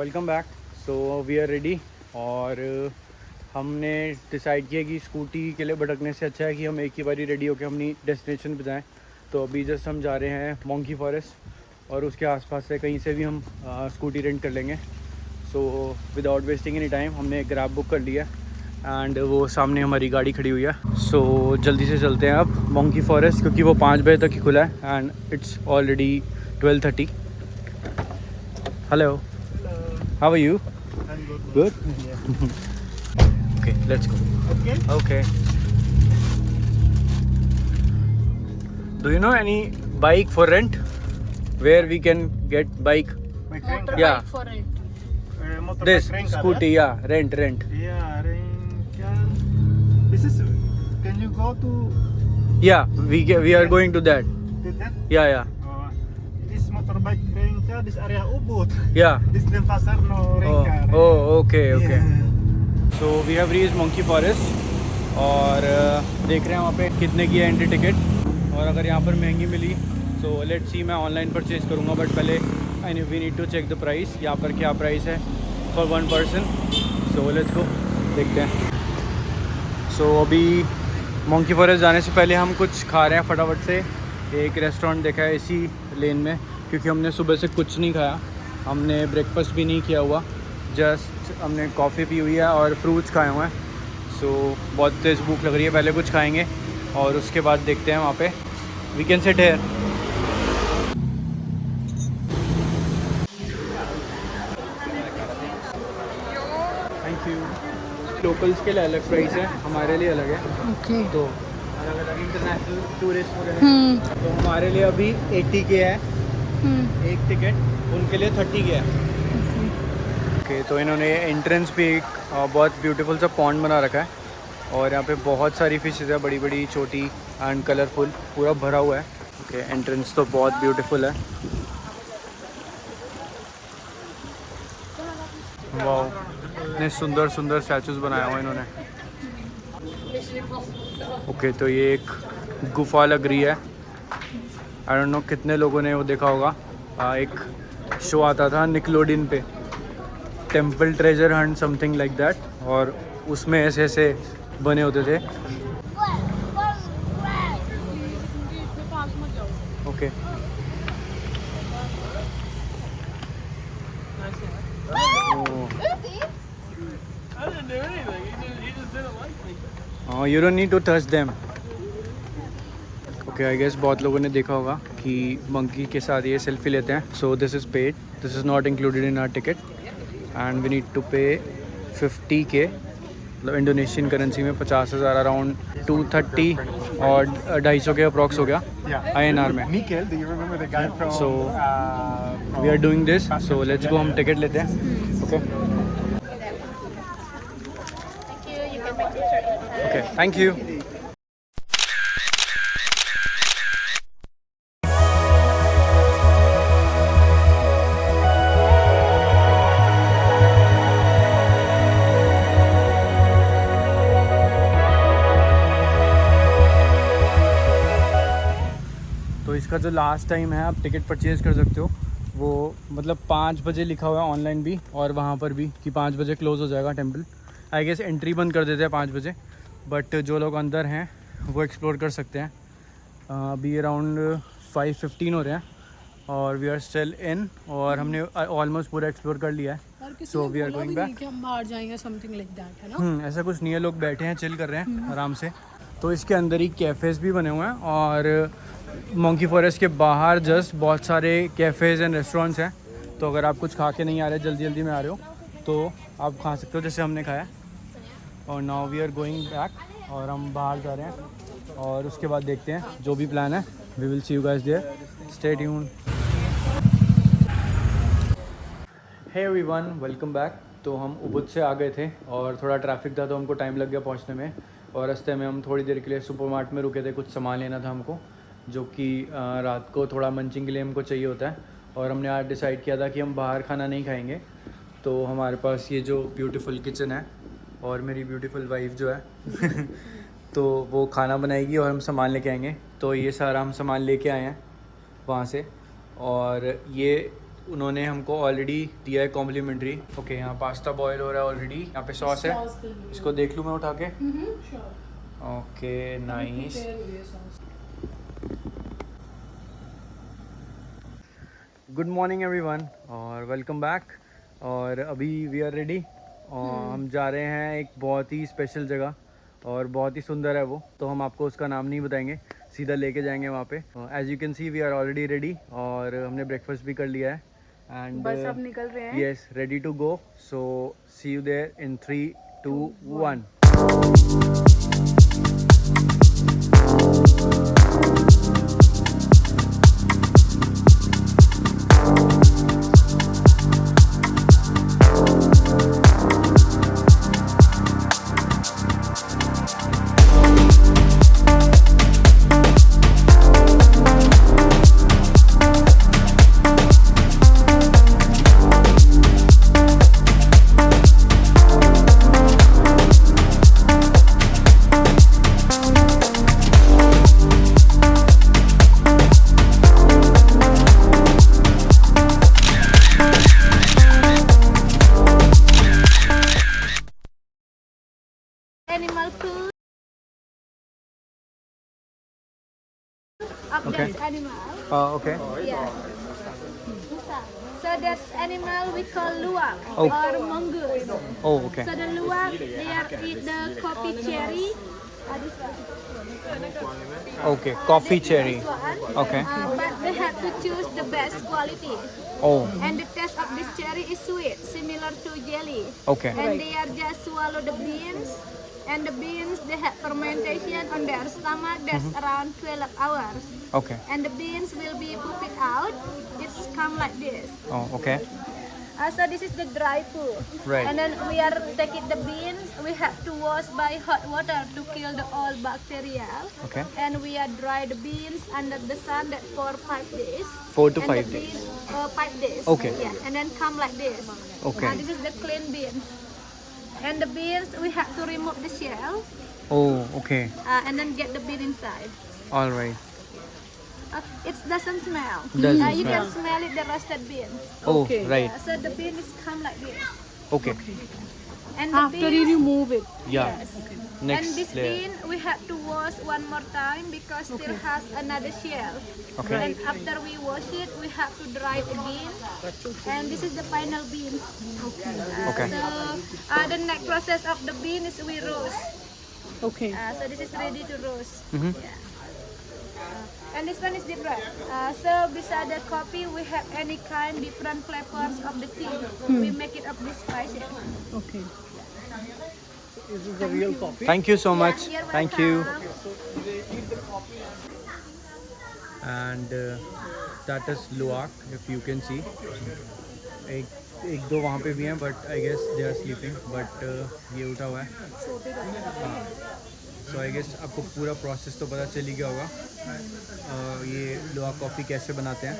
Welcome back. So we are ready. और हमने decide किया कि स्कूटी के लिए भटकने से अच्छा है कि हम एक ही बारी रेडी होकर अपनी डेस्टिनेशन पे जाएँ। तो अभी जस्ट हम जा रहे हैं मंकी फॉरेस्ट और उसके आसपास से कहीं से भी हम स्कूटी रेंट कर लेंगे। So without wasting any time हमने एक ग्रैब बुक कर लिया एंड वो सामने हमारी गाड़ी खड़ी हुई है। सो जल्दी से चलते हैं अब मंकी फॉरेस्ट, क्योंकि वो 5 बजे तक ही खुला है and it's already 12:30। Hello, how are you? I'm good. Good? Yeah. Okay, let's go. Okay. Okay. Do you know any bike for rent? Where we can get bike? My crank car. Yeah. Motorbike for rent. Motorbike This crank car, scooty, yeah, rent. Yeah, crank car. This is. Can you go to Yeah, we are going to that. that? Yeah. This motorbike crank car. This area Ubud. Yeah. This Denpasar no crank car. Okay. Yeah. So we have reach monkey forest और देख रहे हैं वहाँ पे कितने की है entry ticket. और अगर यहाँ पर महंगी मिली सो लेट्स सी, मैं ऑनलाइन परचेज़ करूँगा, बट पहले we need to check the price, यहाँ पर क्या प्राइस है for 1 person. So let's go, देखते हैं। सो अभी मंकी फॉरेस्ट जाने से पहले हम कुछ खा रहे हैं फटाफट से। एक रेस्टोरेंट देखा है इसी लेन में, क्योंकि हमने सुबह से कुछ नहीं खाया, हमने ब्रेकफास्ट भी नहीं किया हुआ, जस्ट हमने कॉफ़ी पी हुई है और फ्रूट्स खाए हुए हैं। सो बहुत तेज़ भूख लग रही है, पहले कुछ खाएंगे और उसके बाद देखते हैं वहाँ पे। We can sit here. Thank you. Locals के लिए अलग प्राइस है, हमारे लिए अलग है। Okay. तो अलग अलग इंटरनेशनल टूरिस्ट हो रहे हैं। तो हमारे लिए अभी 80 के है एक टिकट, उनके लिए 30 के है। ओके, तो इन्होंने एंट्रेंस पे एक बहुत ब्यूटीफुल सा पॉन्ड बना रखा है और यहाँ पे बहुत सारी फिशेज़ है, बड़ी बड़ी छोटी एंड कलरफुल, पूरा भरा हुआ है। ओके, एंट्रेंस तो बहुत ब्यूटीफुल है। वाह, इतने सुंदर सुंदर स्टैचूज़ बनाया हुआ इन्होंने। ओके, तो ये एक गुफा लग रही है। आई डोंट नो कितने लोगों ने वो देखा होगा, एक शो आता था निकलोडियन पे, temple treasure hunt something like that, और उसमें ऐसे ऐसे बने होते थे। Okay, you don't need to touch them. Okay, I guess बहुत लोगों ने देखा होगा कि मंकी के साथ ये सेल्फी लेते हैं। So this is paid, this is not included in our ticket and we need to pay 50K, मतलब इंडोनेशियन करेंसी में 50,000, अराउंड 230 और 250 के अप्रॉक्स हो गया INR में। Mikkel, do you remember the guy from? So we are doing this, so let's go, हम ticket लेते हैं। Okay okay, thank you. तो इसका जो लास्ट टाइम है, आप टिकट परचेज़ कर सकते हो, वो मतलब 5 बजे लिखा हुआ है ऑनलाइन भी और वहाँ पर भी कि 5 बजे क्लोज़ हो जाएगा टेंपल। आई गेस एंट्री बंद कर देते हैं 5 बजे, बट जो लोग अंदर हैं वो एक्सप्लोर कर सकते हैं। अभी अराउंड 5:15 हो रहे हैं और वी आर स्टिल इन, और हमने ऑलमोस्ट पूरा एक्सप्लोर कर लिया है। So we are going back. हम बाहर जाएंगे समथिंग लाइक दैट, है ना? ऐसा कुछ नहीं है, लोग बैठे हैं, चिल कर रहे हैं आराम से। तो इसके अंदर ही कैफ़ेज़ भी बने हुए हैं और मंकी फॉरेस्ट के बाहर जस्ट बहुत सारे कैफ़ेज़ एंड रेस्टोरेंट्स हैं। तो अगर आप कुछ खा के नहीं आ रहे, जल्दी जल्दी में आ रहे हो, तो आप खा सकते हो, जैसे हमने खाया। और now we are going back, और हम बाहर जा रहे हैं और उसके बाद देखते हैं जो भी प्लान है। We will see you guys there, stay tuned. Hey everyone, welcome back. तो हम उबुद से आ गए थे और थोड़ा ट्रैफिक था तो हमको टाइम लग गया पहुंचने में, और रास्ते में हम थोड़ी देर के लिए सुपरमार्ट में रुके थे, कुछ सामान लेना था हमको, जो कि रात को थोड़ा मंचिंग के लिए हमको चाहिए होता है। और हमने आज डिसाइड किया था कि हम बाहर खाना नहीं खाएंगे। तो हमारे पास ये जो ब्यूटीफुल किचन है और मेरी ब्यूटीफुल वाइफ जो है तो वो खाना बनाएगी और हम सामान लेके आएंगे। तो ये सारा हम सामान लेके आए हैं वहाँ से, और ये उन्होंने हमको ऑलरेडी दिया है कॉम्प्लीमेंट्री। ओके, यहाँ पास्ता बॉयल हो रहा है ऑलरेडी। यहाँ पे सॉस है, इसको देख लूँ मैं उठा के। Okay, nice. Good morning everyone और वेलकम बैक। और अभी वी आर रेडी और हम जा रहे हैं एक बहुत ही स्पेशल जगह और बहुत ही सुंदर है वो, तो हम आपको उसका नाम नहीं बताएंगे, सीधा लेके जाएंगे वहाँ पे। As you can see we are already ready और हमने ब्रेकफास्ट भी कर लिया है एंड बस अब निकल रहे हैं। Yes, ready to go. So see you there in 3, 2, 1। Animal food. Of Okay. that animal. Okay, Yeah. So that animal we call luwak Oh. or mongoose. Oh okay, So the luwak they are eat the coffee cherry. This one. Okay, coffee cherry. This one. Okay. But they have to choose the best quality. Oh And the taste of this cherry is sweet, similar to jelly. Okay, And they are just swallow the beans. And the beans they have fermentation on their stomach that's around 12 hours. Okay, And the beans will be pooped out. It's come like this. Oh okay, So this is the dry food. Right. And then we are taking the beans. We have to wash by hot water to kill the all bacteria. Okay. And we are dry the beans under the sun that for 5 days. 4 to And 5 the days. beans, 5 days. Okay. Yeah. And then come like this. Okay. This is the clean beans. And the beans we have to remove the shell oh okay, and then get the bean inside. Alright, It doesn't smell. Doesn't You can smell. smell it the roasted beans. Oh Okay. Right, So the bean is come like this. Okay, And the After you beans, remove it. या and next this layer. bean we have to wash one more time because still has another shell. Okay. And after we wash it, we have to dry it again. And this is the final bean. Okay. So the next process of the bean is we roast. Okay. So this is ready to roast. Mhm. Yeah. And this one is different. So beside the coffee, we have any kind different flavors of the tea. We make it of this spices. Okay. Is this the real coffee? Thank you so much, Yeah, you're thank you. welcome. And that is luwak, if you can see. एक दो वहाँ पे भी हैं but I guess they are sleeping, but ये उठा हुआ है। हाँ, सो आई गेस आपको पूरा प्रोसेस तो पता चल ही गया होगा। ये लुआक कॉफ़ी कैसे बनाते हैं।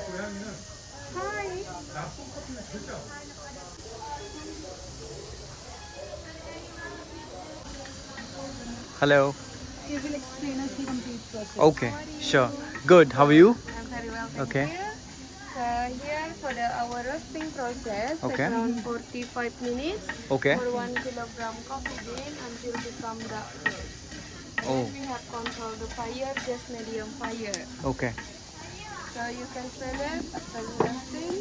Hello, He will explain us the complete process. Okay, sure, good, how are you? I'm very well, thank Okay. you. So here for our roasting process, Okay. it's around 45 minutes Okay. for 1 kilogram coffee bean until become dark roast. And Oh. then we have control the fire, just medium fire. Okay, So you can smell it after roasting.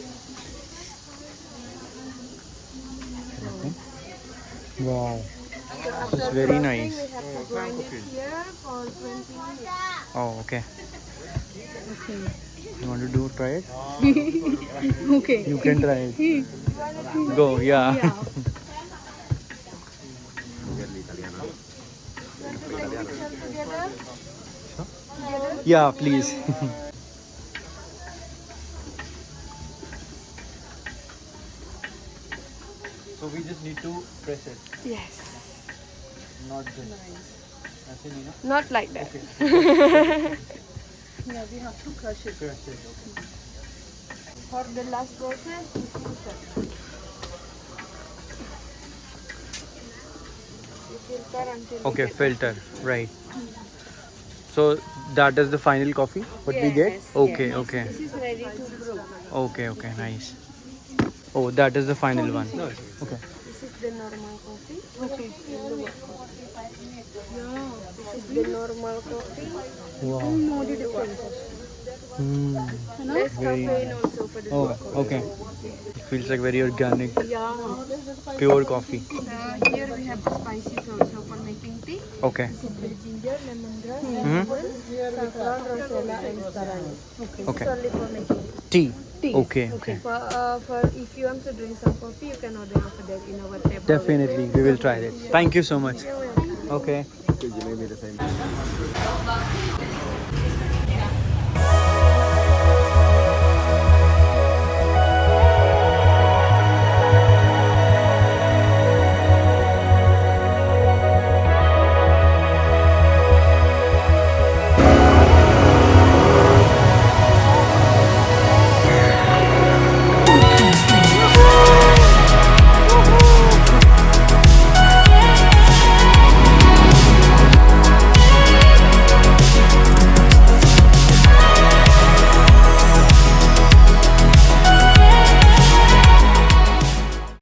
Wow, So after It's very roasting, nice. we have to grind it here for 20 minutes. Oh okay, Okay. you want to do try it? Okay. You can try it. Go, yeah. Yeah. Together. Yeah, please. So we just need to press it, Yes. not this. ऐसे नहीं ना? Not like that. Yeah, we have to crush it. Press it, okay. For the last process, we filter. We filter until we Okay, get filter, right. So that is the final coffee what we get? Yes, Okay, yes. okay. This is ready to brew. Okay, okay, nice. Oh, that is the final one. Okay. This is the normal coffee. Okay. Yeah. This is the normal coffee. Wow. No, the difference. There's caffeine also for the Oh, coffee. okay. Feels like very organic, Yeah. pure coffee. So here we have the spices also for making tea. Okay. This is the ginger, lemongrass, Mhm. saffron, rosella, and star anise. Okay. This is only for making tea. Tea. Tea. Okay. Okay. For if you want to drink some coffee, you can order over there in our table. Definitely, we will try it. Thank you so much. You're welcome. Okay.